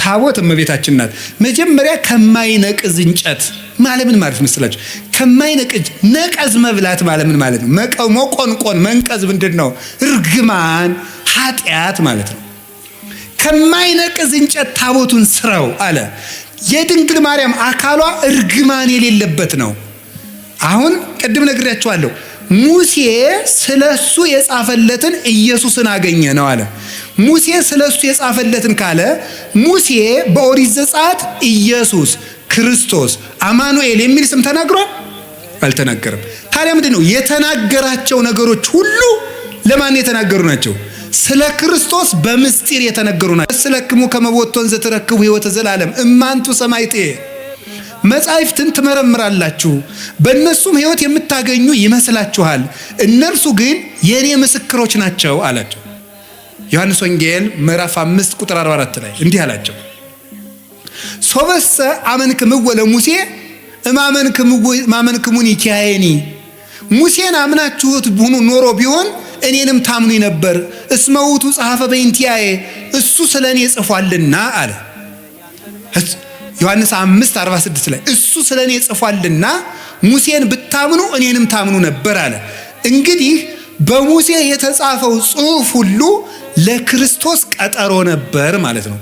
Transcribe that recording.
ታቦት እመቤታችን ናት። መጀመሪያ ከማይነቅዝ እንጨት ማለት ምን ማለት መስላችሁ? ከማይነቅዝ ነቀዝ መብላት ማለት ምን ማለት ነው? መቆንቆን መንቀዝ ምንድነው? እርግማን ኃጢአት ማለት ነው። ከማይነቅዝ እንጨት ታቦቱን ስራው አለ። የድንግል ማርያም አካሏ እርግማን የሌለበት ነው። አሁን ቅድም ነግሬያችኋለሁ። ሙሴ ስለሱ የጻፈለትን ኢየሱስን አገኘ ነው አለ። ሙሴ ስለሱ የጻፈለትን ካለ ሙሴ በኦሪት ዘጸአት ኢየሱስ ክርስቶስ አማኑኤል የሚል ስም ተናግሯል? አልተናገረም። ታዲያ ምንድነው የተናገራቸው ነገሮች ሁሉ ለማን የተናገሩ ናቸው? ስለ ክርስቶስ በምስጢር የተነገሩ ናቸው። ስለክሙ ከመቦቶን ዘተረክቡ ሕይወተ ዘላለም እማንቱ ሰማይቴ መጻሕፍትን ትመረምራላችሁ በእነሱም ሕይወት የምታገኙ ይመስላችኋል፣ እነርሱ ግን የኔ ምስክሮች ናቸው አላቸው። ዮሐንስ ወንጌል ምዕራፍ 5 ቁጥር 44 ላይ እንዲህ አላቸው፣ ሶበሰ አመንክምዎ ለሙሴ እማመንክሙኒ ኪያየኒ። ሙሴን አምናችሁት ኖሮ ቢሆን እኔንም ታምኑ ነበር። እስመ ውእቱ ጸሐፈ በእንቲአየ እሱ ስለኔ ጽፏልና አለ። ዮሐንስ 5:46 ላይ እሱ ስለኔ ጽፏልና ሙሴን ብታምኑ እኔንም ታምኑ ነበር አለ። እንግዲህ በሙሴ የተጻፈው ጽሑፍ ሁሉ ለክርስቶስ ቀጠሮ ነበር ማለት ነው።